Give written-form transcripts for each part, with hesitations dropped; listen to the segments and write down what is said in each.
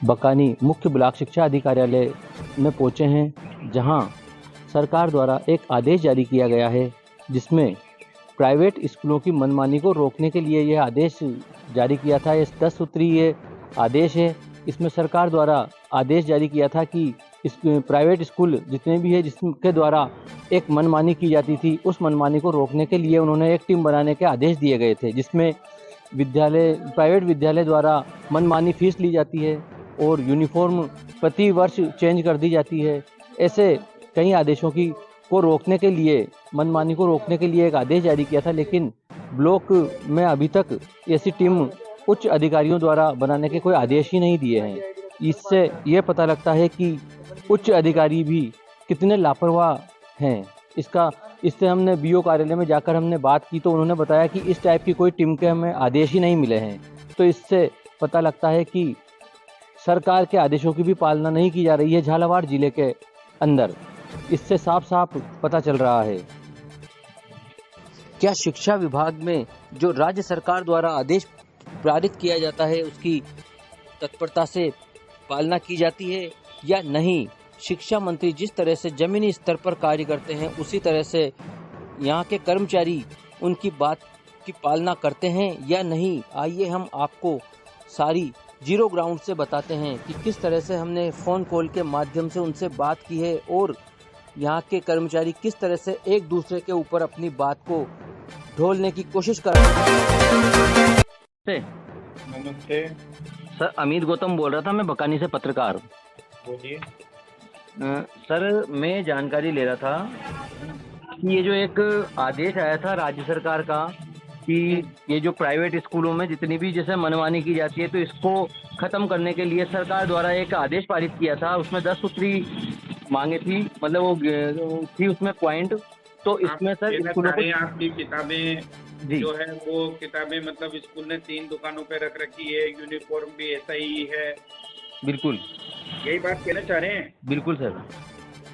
बकानी मुख्य ब्लॉक शिक्षा अधिकारियालय में पहुंचे हैं, जहां सरकार द्वारा एक आदेश जारी किया गया है, जिसमें प्राइवेट स्कूलों की मनमानी को रोकने के लिए यह आदेश जारी किया था। ये 10 सूत्रीय आदेश है। इसमें सरकार द्वारा आदेश जारी किया था कि इस प्राइवेट स्कूल जितने भी है जिसके द्वारा एक मनमानी की जाती थी, उस मनमानी को रोकने के लिए उन्होंने एक टीम बनाने के आदेश दिए गए थे, जिसमें प्राइवेट विद्यालय द्वारा मनमानी फीस ली जाती है और यूनिफॉर्म प्रति वर्ष चेंज कर दी जाती है। ऐसे कई आदेशों को रोकने के लिए, मनमानी को रोकने के लिए एक आदेश जारी किया था, लेकिन ब्लॉक में अभी तक ऐसी टीम उच्च अधिकारियों द्वारा बनाने के कोई आदेश ही नहीं दिए हैं। इससे ये पता लगता है कि उच्च अधिकारी भी कितने लापरवाह हैं। इससे हमने बीओ कार्यालय में जाकर हमने बात की, तो उन्होंने बताया कि इस टाइप की कोई टीम के हमें आदेश ही नहीं मिले हैं। तो इससे पता लगता है कि सरकार के आदेशों की भी पालना नहीं की जा रही है झालावाड़ जिले के अंदर। इससे साफ साफ पता चल रहा है। क्या शिक्षा विभाग में जो राज्य सरकार द्वारा आदेश पारित किया जाता है उसकी तत्परता से पालना की जाती है या नहीं? शिक्षा मंत्री जिस तरह से जमीनी स्तर पर कार्य करते हैं, उसी तरह से यहाँ के कर्मचारी उनकी बात की पालना करते हैं या नहीं? आइए हम आपको सारी जीरो ग्राउंड से बताते हैं कि किस तरह से हमने फ़ोन कॉल के माध्यम से उनसे बात की है और यहाँ के कर्मचारी किस तरह से एक दूसरे के ऊपर अपनी बात को ढोलने की कोशिश कर रहे हैं। नमस्ते सर, अमित गौतम बोल रहा था, मैं बकानी से पत्रकार। बोलिए सर, मैं जानकारी ले रहा था कि ये जो एक आदेश आया था राज्य सरकार का कि ये जो प्राइवेट स्कूलों में जितनी भी जैसे मनमानी की जाती है, तो इसको ख़त्म करने के लिए सरकार द्वारा एक आदेश पारित किया था। उसमें 10 सूत्री मांगे थी, मतलब वो थी उसमें पॉइंट। तो इसमें सर स्कूलों को आपकी किताबें जो है वो किताबें मतलब स्कूल ने 3 दुकानों पे रख रखी है, यूनिफॉर्म भी ऐसा ही है। बिल्कुल यही बात कहना चाह रहे हैं? बिल्कुल सर।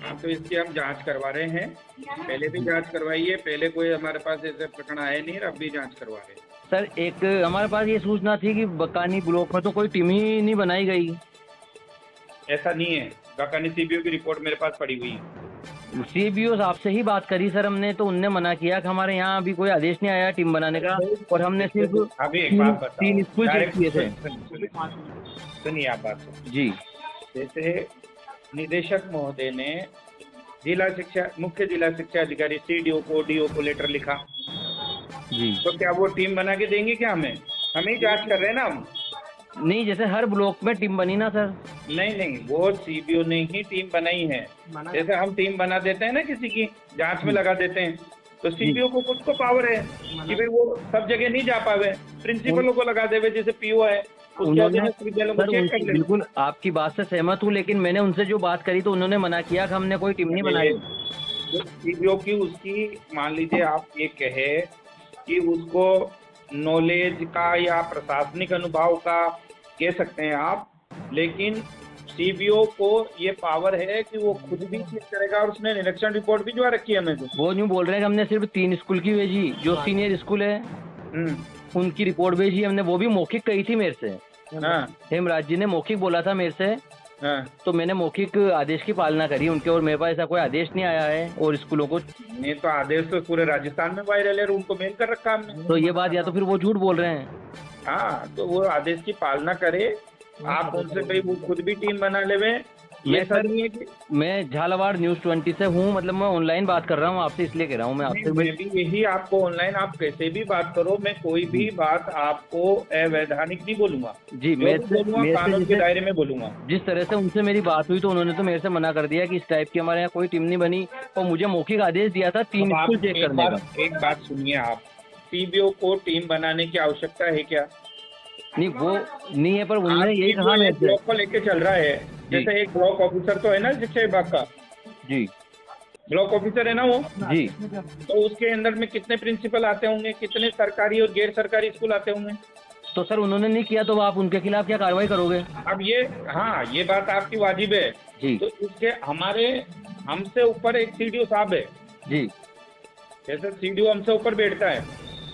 हाँ, तो इसकी हम जांच करवा रहे हैं। पहले भी जांच करवाई है, पहले कोई हमारे पास ऐसे प्रकरण आए नहीं, अब भी जांच करवा रहे हैं। सर, एक हमारे पास ये सूचना थी कि बकानी ब्लॉक में तो कोई टीम ही नहीं बनाई गई। ऐसा नहीं है, बकानी सीबीओ की रिपोर्ट मेरे पास पड़ी हुई है। सीबीओ साहब से ही बात करी सर हमने, तो उनने मना किया कि हमारे यहाँ अभी कोई आदेश नहीं आया टीम बनाने का, और हमने सिर्फ अभी एक बात बताओ, 3 स्कूल चेक किए थे। सुनिए आप बात जी। जैसे निदेशक महोदय ने मुख्य जिला शिक्षा अधिकारी सीडीओ को, डीओ को लेटर लिखा जी, तो क्या वो टीम बना के देंगे क्या हमें? हम ही जांच कर रहे हैं ना हम। नहीं, जैसे हर ब्लॉक में टीम बनी ना सर। नहीं, वो सीबीओ ने ही टीम बनाई है। जैसे हम टीम बना देते हैं ना, किसी की जांच में लगा देते हैं, तो सीबीओ को खुद को पावर है कि भाई वो सब जगह नहीं जा पावे, प्रिंसिपलों को लगा देवे, जैसे पीओ है बिल्कुल आपकी बात से सहमत हूँ, लेकिन मैंने उनसे जो बात करी तो उन्होंने मना किया कि हमने कोई टीम नहीं बनाई। सीबीओ की उसकी मान लीजिए आप ये कहे कि उसको नॉलेज का या प्रशासनिक अनुभव का कह सकते हैं आप, लेकिन सीबीओ को ये पावर है कि वो खुद भी चेक करेगा, और उसने निरीक्षण रिपोर्ट भी जो रखी है हमें। वो यूँ बोल रहे हैं कि हमने सिर्फ 3 स्कूल की भेजी, जो सीनियर स्कूल है उनकी रिपोर्ट भेजी हमने, वो भी मौखिक कही थी मेरे से। हेमराज जी ने मौखिक बोला था मेरे से, तो मैंने मौखिक आदेश की पालना करी उनके, और मेरे पास ऐसा कोई आदेश नहीं आया है। और स्कूलों को नहीं, तो आदेश तो पूरे राजस्थान में वायरल है, उनको मेल कर रखा हमने। तो ये बात या तो फिर वो झूठ बोल रहे हैं। हाँ, तो वो आदेश की पालना करे, आप उनसे भाई वो खुद भी टीम बना लेवे। ये सर नहीं है कि मैं झालावाड़ न्यूज़ 20 से हूँ, मतलब मैं ऑनलाइन बात कर रहा हूँ आपसे, इसलिए कह रहा हूँ मैं आपसे। मैं भी यही आपको ऑनलाइन आप कैसे भी बात करो, मैं कोई भी बात आपको अवैधानिक नहीं बोलूंगा जी। मैं कानून के दायरे में बोलूंगा। जिस तरह से उनसे मेरी बात हुई तो उन्होंने तो मेरे से मना कर दिया कि इस टाइप की हमारे यहाँ कोई टीम नहीं बनी, और मुझे मौखिक आदेश दिया था 3 स्कूल चेक करने का। एक बात सुनिए आप, सीबीओ को टीम बनाने की आवश्यकता है क्या? नहीं, वो नहीं है, पर उन्होंने यही कहा मेरे से। ब्लॉक को लेके चल रहा है, जैसे एक ब्लॉक ऑफिसर तो है ना शिक्षा विभाग का। जी, ब्लॉक ऑफिसर है ना वो जी। तो उसके अंदर में कितने प्रिंसिपल आते होंगे, कितने सरकारी और गैर सरकारी स्कूल आते होंगे? तो सर उन्होंने नहीं किया, तो आप उनके खिलाफ क्या कार्रवाई करोगे? अब ये, हाँ, ये बात आपकी वाजिब है जी। तो इसके हमसे ऊपर एक सीडीओ साहब है जी। जैसे सीडीओ हमसे ऊपर बैठता है,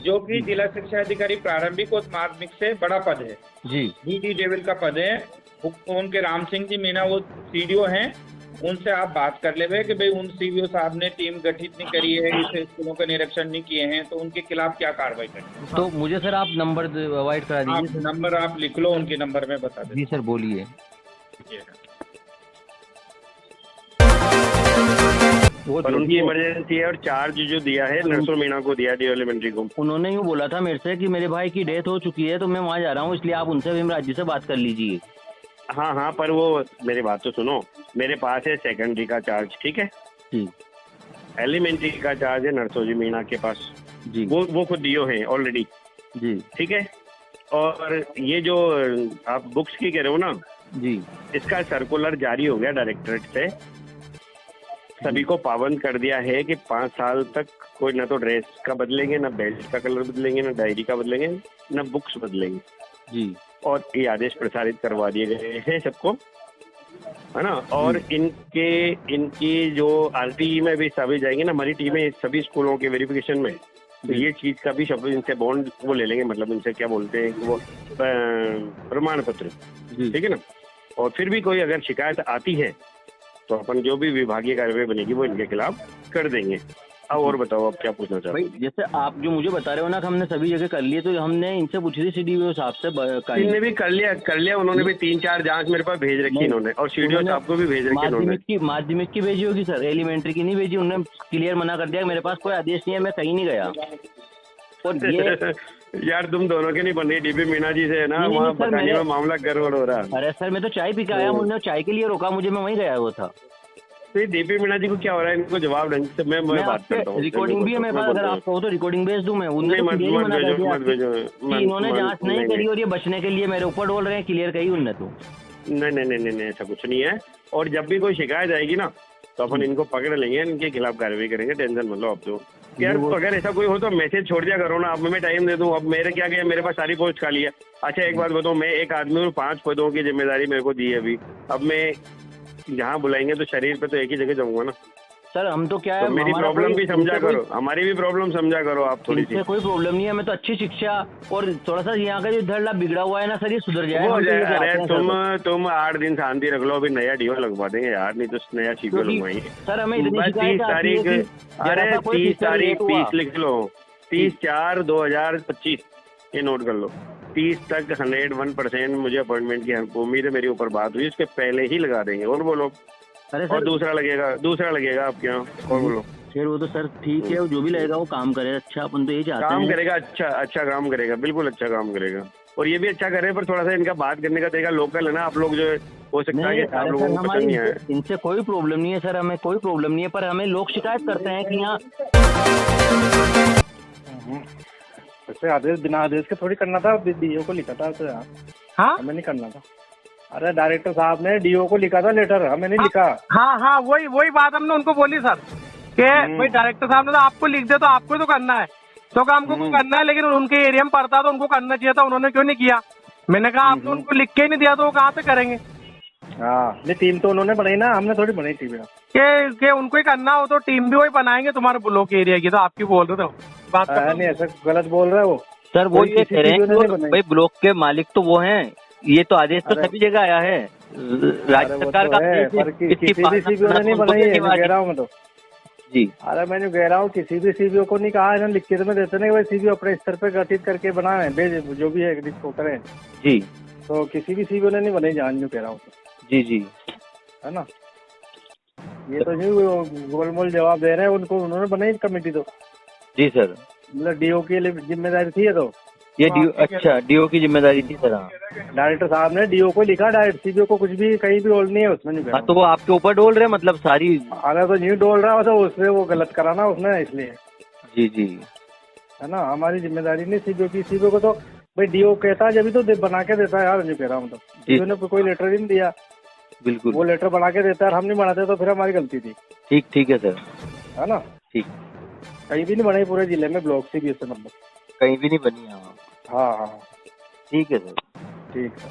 जो कि जिला शिक्षा अधिकारी प्रारंभिक और माध्यमिक से बड़ा पद है जी। डीडी लेवल का पद है, उनके राम सिंह जी मीणा वो सीडीओ हैं, उनसे आप बात कर लेवे कि भाई उन सीडीओ साहब ने टीम गठित नहीं करी है, इस स्कूलों का निरीक्षण नहीं किए हैं, तो उनके खिलाफ क्या कार्रवाई करें। तो मुझे सर आप नंबर अवॉइड करा आप दीजिए। नंबर आप लिख लो, उनके नंबर में बता जी सर बोलिए। दीजिए। पर उनकी इमरजेंसी है और चार्ज जो दिया है नरसों मीणा को दिया डी एलिमेंट्री को। उन्होंने यूँ बोला था मेरे से कि मेरे भाई की डेथ हो चुकी है तो मैं वहाँ जा रहा हूँ, इसलिए आप उनसे भीमराज जी से बात कर लीजिए। हाँ हाँ, पर वो मेरी बात तो सुनो, मेरे पास है सेकेंडरी का चार्ज, ठीक है जी एलिमेंट्री का चार्ज है नरसों जी मीणा के पास, जी वो खुद डीओ है ऑलरेडी, जी ठीक है। और ये जो आप बुक्स की कह रहे हो ना जी, इसका सर्कुलर जारी हो गया डायरेक्टरेट से, सभी को पाबंद कर दिया है कि 5 साल तक कोई ना तो ड्रेस का बदलेंगे, ना बेल्ट का कलर बदलेंगे, ना डायरी का बदलेंगे, ना बुक्स बदलेंगे जी और ये आदेश प्रसारित करवा दिए गए हैं सबको, है ना। और इनकी जो आरटीई में भी सभी जाएंगे ना, हमारी टीमें सभी स्कूलों के वेरिफिकेशन में, तो ये चीज का भी शब्द इनसे बॉन्ड वो ले लेंगे, मतलब इनसे क्या बोलते हैं वो प्रमाण पत्र, ठीक है ना। और फिर भी कोई अगर शिकायत आती है तो अपन जो भी विभागीय कार्रवाई बनेगी वो इनके खिलाफ कर देंगे। अब और बताओ आप क्या पूछना चाहते हो। भाई जैसे आप जो मुझे बता रहे हो ना कि हमने सभी जगह कर लिए, तो हमने इनसे पूछी थी सीडीओ साहब से इनने भी कर लिया उन्होंने भी 3-4 जांच मेरे पास भेज रखी इन्होंने, और सीडीओ साहब को भी भेज रखी इन्होंने। माध्यमिक की भेजी होगी सर, एलिमेंट्री की नहीं भेजी। उन्होंने क्लियर मना कर दिया मेरे पास कोई आदेश नहीं है, मैं कहीं नहीं गया। और ये यार तुम दोनों के नहीं बन रही, डीपी मीणा जी से है ना, वहाँ बताने में मामला गड़बड़ हो रहा। अरे सर मैं तो चाय पी के आया, मुझे चाय के लिए रोका मुझे, मैं वहीं गया हुआ था। तो डीपी मीणा जी को क्या हो रहा है, इनको जवाब ढंग से मैं बात करता हूँ। रिकॉर्डिंग भी है मेरे पास, अगर आप कहो तो रिकॉर्डिंग भेज दूं मैं। मत भेजो, इन्होंने जांच नहीं करी और ये बचने के लिए मेरे ऊपर डोल रहे हैं, क्लियर कही उनने तो। नहीं ऐसा कुछ नहीं है। और जब भी कोई शिकायत आएगी ना तो अपन इनको पकड़ लेंगे, इनके खिलाफ कार्रवाई करेंगे, टेंशन मत लो आप तो। यार अगर ऐसा कोई हो तो मैसेज छोड़ दिया करो ना, अब मैं टाइम दे दूं। अब मेरे क्या गया, मेरे पास सारी पोस्ट खाली है। अच्छा एक बात बताओ, मैं एक आदमी हूँ, 5 पदों की जिम्मेदारी मेरे को दी है अभी। अब मैं जहाँ बुलाएंगे तो शरीर पे तो एक ही जगह जाऊंगा ना सर। हम तो क्या है, तो मेरी प्रॉब्लम भी समझा करो, हमारी भी प्रॉब्लम समझा करो आप थोड़ी सी। कोई प्रॉब्लम नहीं है, मैं तो अच्छी शिक्षा और थोड़ा सा यहाँ का जो धड़ला बिगड़ा हुआ है ना सर, ये सुधर जाए। अरे तुम 8 दिन शांति रख लो, अभी नया डीओ लगवा देंगे यार, नहीं तो नया सीपीओ लगवाएंगे सर। हमें 30 तारीख, अरे 30 तारीख 30 लिख लो, 30/4/2025 ये नोट कर लो। 30 तक 101% मुझे अपॉइंटमेंट की उम्मीद है, मेरी ऊपर बात हुई, उसके पहले ही लगा देंगे। और बोलो। और दूसरा लगेगा आपके यहाँ, और बोलो। फिर वो तो सर ठीक है, जो भी लगेगा वो काम करे अच्छा, अपन तो ये चाहते हैं। काम करेगा, अच्छा काम करेगा, बिल्कुल अच्छा काम करेगा। और ये भी अच्छा करे, पर थोड़ा सा इनका बात करने का तरीका लोकल है ना, आप लोग जो हो सकता है कि आप लोगों को पसंद नहीं आए। इनसे कोई प्रॉब्लम नहीं है सर, हमें कोई प्रॉब्लम नहीं है, पर हमें लोग शिकायत करते हैं कि यहाँ वैसे आदेश बिना आदेश के थोड़ी करना था, डीओ को लिखा था तो यार। हाँ हमें नहीं करना था। अरे डायरेक्टर साहब ने डीओ को लिखा था लेटर, हमें नहीं लिखा। हाँ वही बात हमने उनको बोली सर कि भाई डायरेक्टर साहब ने तो आपको लिख दे तो आपको तो करना है, तो काम को करना है, लेकिन उनके एरिया में पड़ता तो उनको करना चाहिए था, उन्होंने क्यों नहीं किया। मैंने कहा आपने उनको लिख के ही नहीं दिया तो वो कहाँ से करेंगे। हाँ नहीं, टीम तो उन्होंने बनाई ना, हमने थोड़ी बनाई टीम। कि उनको ही करना हो तो टीम भी वही बनाएंगे तुम्हारे ब्लॉक एरिया की, तो आपकी बोल रहे थे बात नहीं, ऐसा गलत बोल रहा है वो सर। वो ये कह रहे हैं भाई ब्लॉक के मालिक तो वो हैं, ये तो आदेश तो सभी जगह आया है राज्य सरकार का। किसी भी सीबीओ ने नहीं बनाई है, कह रहा हूँ मैं तो जी। अरे मैं जो कह रहा हूँ, किसी भी सीबीओ को नहीं कहा, इन्होंने लिखित में देते ना भाई सीबीओ अपने स्तर पे गठित करके बनाए, जो भी है जिसको करें जी। तो किसी भी सीबीओ ने नहीं बनाई, जान जो कह रहा हूँ जी है ना। ये तो नहीं गोलमोल जवाब दे रहे हैं उनको, उन्होंने बनाई कमेटी तो जी सर। मतलब डीओ की जिम्मेदारी थी ये तो। ये डीओ, अच्छा डीओ की जिम्मेदारी थी सर। डायरेक्टर साहब ने डीओ को लिखा, डायरेक्ट सीबीओ को कुछ भी कहीं भी डोल नहीं है उसमें। नहीं हाँ तो वो आपके ऊपर डोल रहे मतलब सारी। अरे तो नहीं डोल रहा तो उससे वो गलत कराना उसने, इसलिए जी है ना। हमारी जिम्मेदारी नहीं सीबीओ की। सीबीओ को तो भाई डीओ कहता है जब तो बना के देता है यार, जो कह रहा हूँ तो सीबीओ ने कोई लेटर ही नहीं दिया। बिल्कुल वो लेटर बना के देता है, हम नहीं बनाते तो फिर हमारी गलती थी। ठीक है सर, है ना। ठीक। कहीं भी नहीं बनाई पूरे जिले में ब्लॉक सीबीओ से, मतलब कहीं भी नहीं बनी। हाँ हाँ ठीक है सर, ठीक है।